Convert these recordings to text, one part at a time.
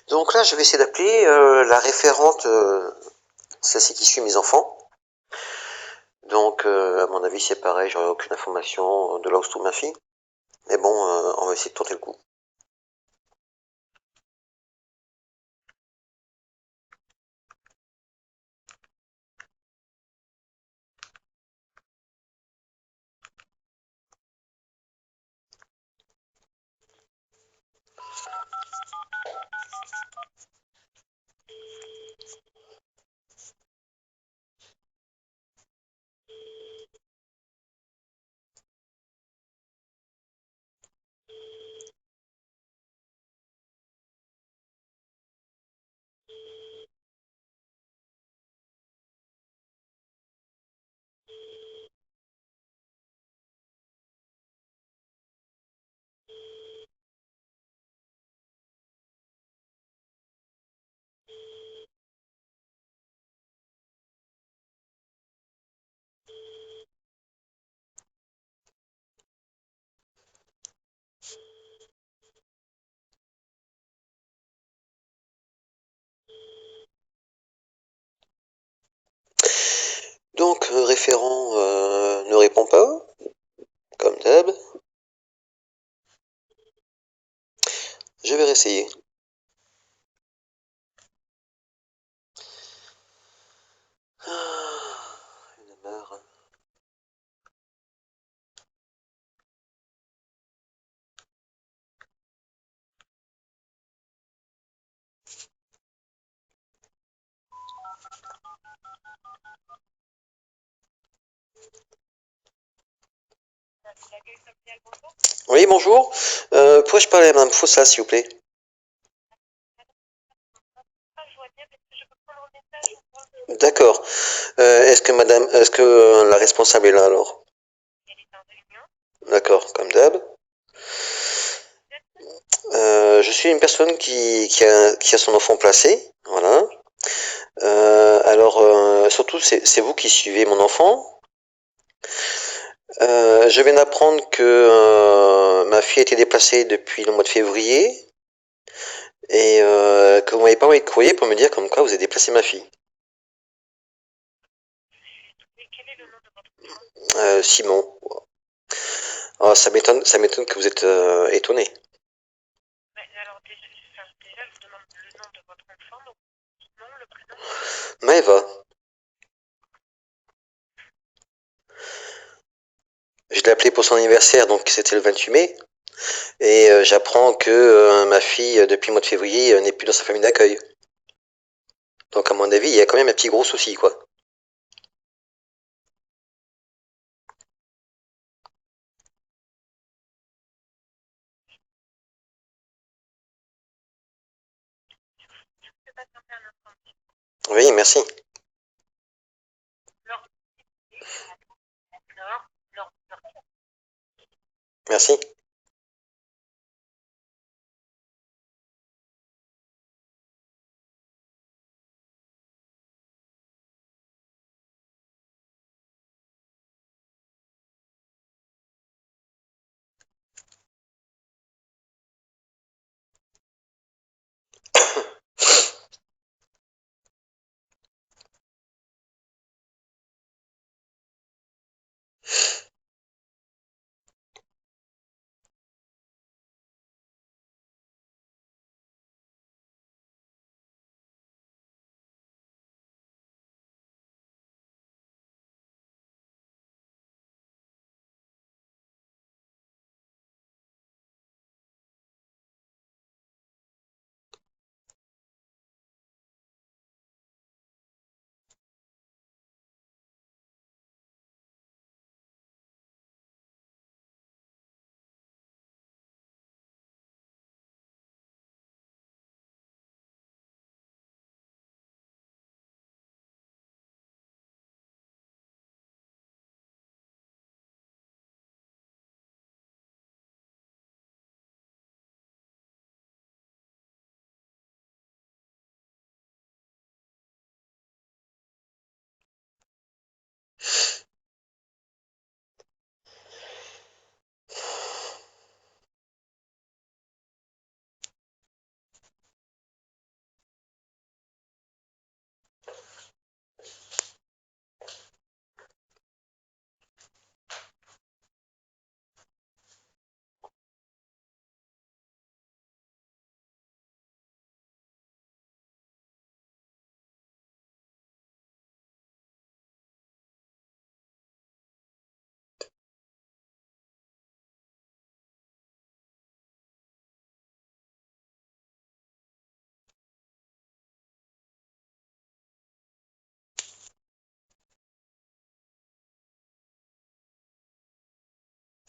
Donc là, je vais essayer d'appeler la référente, celle-ci qui suit mes enfants. Donc, à mon avis, c'est pareil, j'aurai aucune information de là où se trouve ma fille. Mais bon, on va essayer de tenter le coup. Donc, référent ne répond pas, comme d'hab. Je vais réessayer. Il y en a marre. Oui, bonjour. Pourrais-je parler à Madame Fossa, s'il vous plaît? D'accord. Est-ce que la responsable est là alors? D'accord, comme d'hab. Je suis une personne qui a son enfant placé, voilà. Surtout, c'est vous qui suivez mon enfant. Je viens d'apprendre que ma fille a été déplacée depuis le mois de février et que vous m'avez pas envoyé de courrier pour me dire comme quoi vous avez déplacé ma fille. Simon. Ah, ça m'étonne que vous êtes étonné. Maëva. Je l'ai appelé pour son anniversaire, donc c'était le 28 mai. Et j'apprends que ma fille, depuis le mois de février, n'est plus dans sa famille d'accueil. Donc à mon avis, il y a quand même un petit gros souci, quoi. Oui, merci. Merci.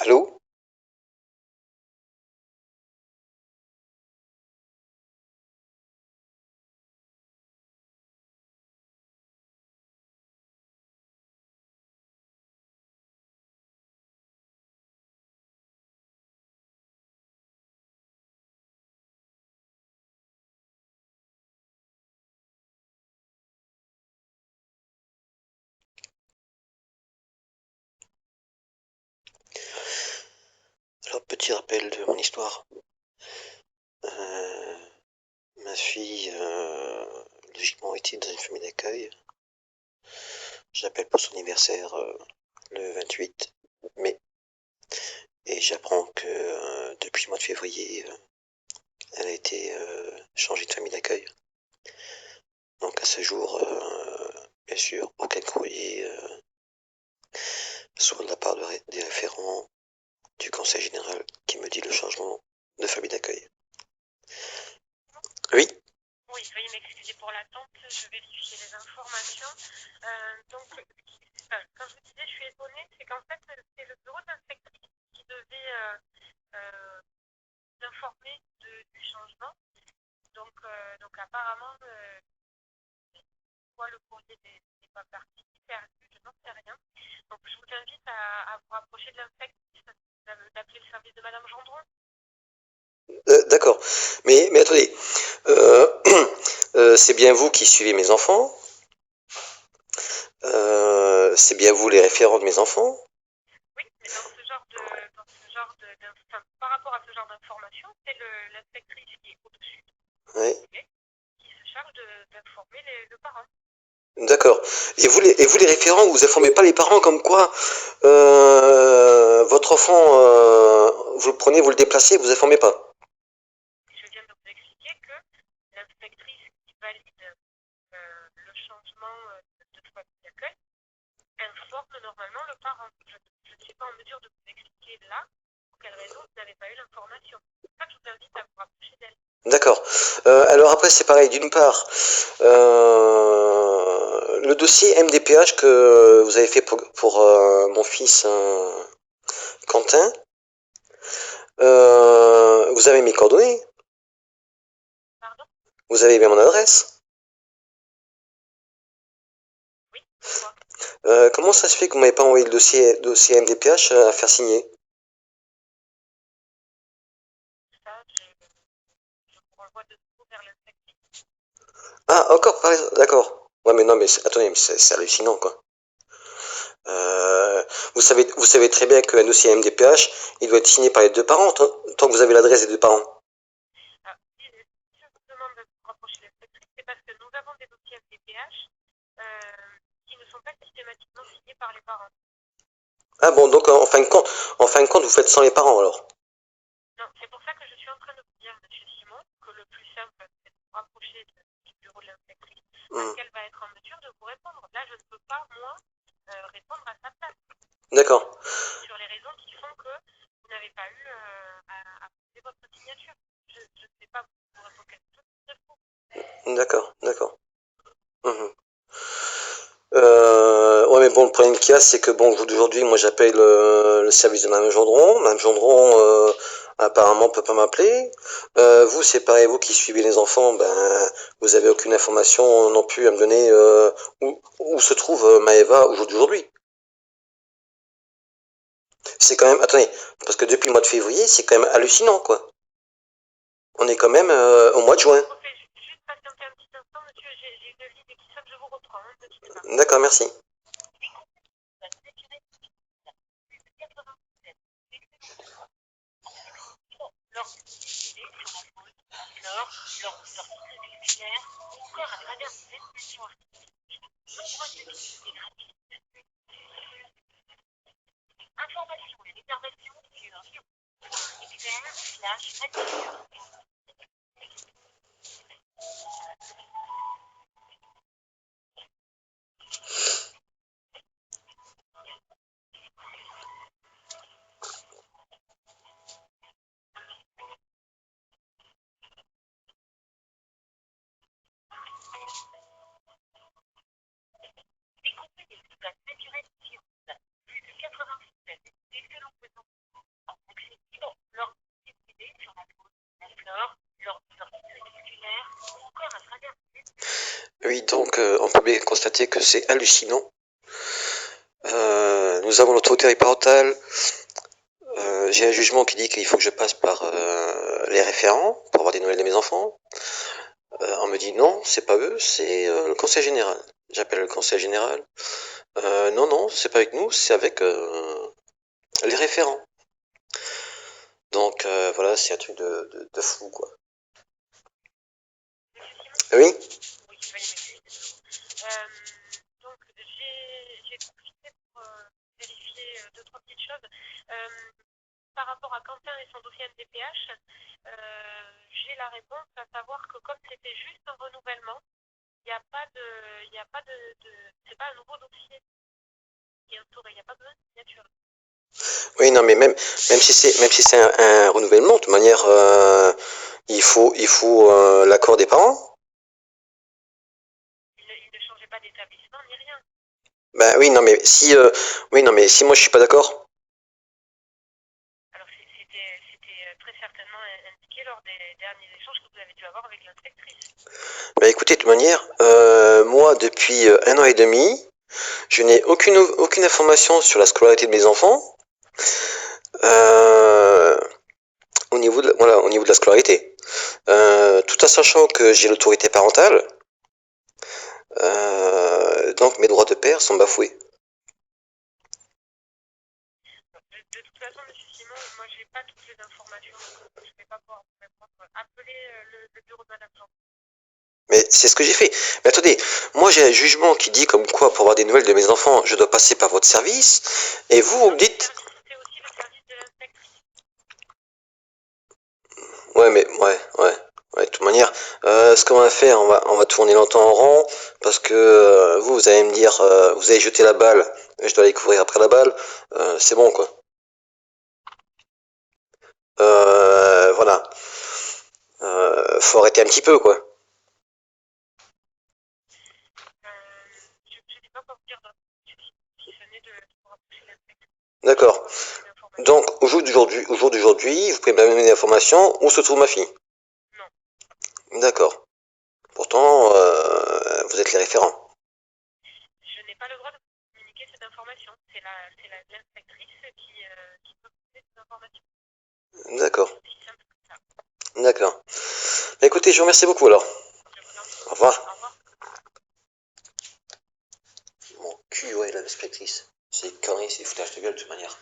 Allô? Alors, petit rappel de mon histoire. Euh, Ma fille, logiquement, était dans une famille d'accueil. J'appelle pour son anniversaire le 28 mai. Et j'apprends que depuis le mois de février, elle a été changée de famille d'accueil. Donc à ce jour, bien sûr, aucun courrier, soit de la part des référents du conseil général qui me dit le changement de famille d'accueil. Oui. Oui, veuillez m'excuser pour l'attente, je vérifiais les informations. Quand je vous disais je suis étonnée, c'est qu'en fait, c'est le bureau d'inspectrice qui devait vous informer du changement. Donc apparemment, soit le courrier n'est pas parti, perdu, je n'en sais rien. Donc je vous invite à vous rapprocher de l'inspectrice, d'appeler le service de Madame Gendron. D'accord. Mais attendez, c'est bien vous qui suivez mes enfants? C'est bien vous les référents de mes enfants? Oui, mais par rapport à ce genre d'information, c'est l'inspectrice qui est au-dessus, Oui. qui se charge d'informer le parent. D'accord. Et vous les référents, vous informez pas les parents comme quoi votre enfant, vous le prenez, vous le déplacez, vous informez pas? Je viens de vous expliquer que l'inspectrice qui valide le changement de famille d'accueil informe normalement le parent. Je ne suis pas en mesure de vous expliquer là pour quelle raison vous n'avez pas eu l'information. C'est pour ça que je vous invite à vous rapprocher d'elle. D'accord. Alors après, c'est pareil. D'une part, le dossier MDPH que vous avez fait pour mon fils Quentin, vous avez mes coordonnées? Pardon? Vous avez bien mon adresse? Oui, pourquoi? Comment ça se fait que vous m'avez pas envoyé le dossier MDPH à faire signer? Ça, je vous renvoie de nouveau vers l'inspectrice. Ah, encore, d'accord. Ouais, mais non, mais attendez, mais c'est hallucinant, quoi. Vous savez très bien qu'un dossier MDPH, il doit être signé par les deux parents, tant que vous avez l'adresse des deux parents. Alors, si je vous demande de vous rapprocher de l'inspectrice, c'est parce que nous avons des dossiers FDPH qui ne sont pas systématiquement signés par les parents. Ah bon, donc en fin de compte, vous faites sans les parents alors. Non, c'est pour ça que je suis en train de vous dire, Monsieur Simon, que le plus simple, c'est de vous rapprocher du bureau de l'inspectrice, parce qu'elle va être en mesure de vous répondre. Là, je ne peux pas, moi, répondre à sa place. D'accord. Sur les raisons qui font que vous n'avez pas eu à poser votre signature. Je ne sais pas vous répondre quelque chose de faux. D'accord, d'accord. Mhm. Ouais, mais bon, le problème qu'il y a, c'est que bon, aujourd'hui, moi, j'appelle le service de Madame Gendron. Madame Gendron, apparemment, peut pas m'appeler. Vous, c'est pareil, vous qui suivez les enfants, ben, vous avez aucune information non plus à me donner où se trouve Maëva au jour d'aujourd'hui. C'est quand même, attendez, parce que depuis le mois de février, c'est quand même hallucinant, quoi. On est quand même au mois de juin. Juste patienter un petit instant, monsieur, j'ai une ligne qui sonne, je vous reprends, ne quittez pas. D'accord, merci. Encore à travers des expressions artistiques, informations et réservations sur expert/admission. Découvrir les places naturelles sur plus de 87 excellents présents. Oui, donc on peut bien constater que c'est hallucinant. Nous avons l'autorité parentale. J'ai un jugement qui dit qu'il faut que je passe par les référents pour avoir des nouvelles de mes enfants. On me dit non, c'est pas eux, c'est le conseil général. J'appelle le conseil général. Non, non, c'est pas avec nous, c'est avec les référents. Donc voilà, c'est un truc de fou, quoi. Oui. Oui, veuillez m'excuser de nouveau. Donc, j'ai profité pour vérifier deux, trois petites choses. Par rapport à Quentin et son dossier NDPH, j'ai la réponse, à savoir que comme c'était juste un renouvellement, il n'y a pas c'est pas un nouveau dossier qui est instauré, il n'y a pas besoin de signature. Oui, non, mais même si c'est un renouvellement, de toute manière, il faut l'accord des parents. Il ne changeait pas d'établissement ni rien. Ben oui, non, mais si moi je suis pas d'accord. Alors c'était très certainement indiqué lors des derniers échanges que vous avez dû avoir avec l'inspectrice. Ben écoutez, de toute manière, moi depuis 1 an et demi, je n'ai aucune information sur la scolarité de mes enfants. Au niveau de la scolarité. Tout en sachant que j'ai l'autorité parentale, donc mes droits de père sont bafoués. De toute façon, monsieur Simon, moi j'ai pas toutes les informations, donc je ne vais pas pouvoir vous répondre. Appelez le bureau de madame Jean. Mais c'est ce que j'ai fait. Mais attendez, moi j'ai un jugement qui dit comme quoi pour avoir des nouvelles de mes enfants, je dois passer par votre service, et vous me dites... C'est aussi le service de l'inspectrice. Ouais, mais ouais, de toute manière, ce qu'on va faire, on va tourner longtemps en rond, parce que vous allez me dire, vous allez jeter la balle, et je dois aller couvrir après la balle, c'est bon quoi. Voilà. Faut arrêter un petit peu quoi. Je n'ai pas quoi vous dire d'autre, si ce n'est de vous rapprocher l'inspectrice. D'accord. Donc, au jour d'aujourd'hui, vous pouvez me donner des informations où se trouve ma fille? Non. D'accord. Pourtant, vous êtes les référents. Je n'ai pas le droit de communiquer cette information. C'est l'inspectrice qui peut vous donner cette information. D'accord. C'est aussi simple que ça. D'accord. Bah, écoutez, je vous remercie beaucoup alors. Je vous en prie. Au revoir. Au revoir. Mon cul, ouais, la l'inspectrice. C'est une connerie, c'est foutage de gueule de toute manière.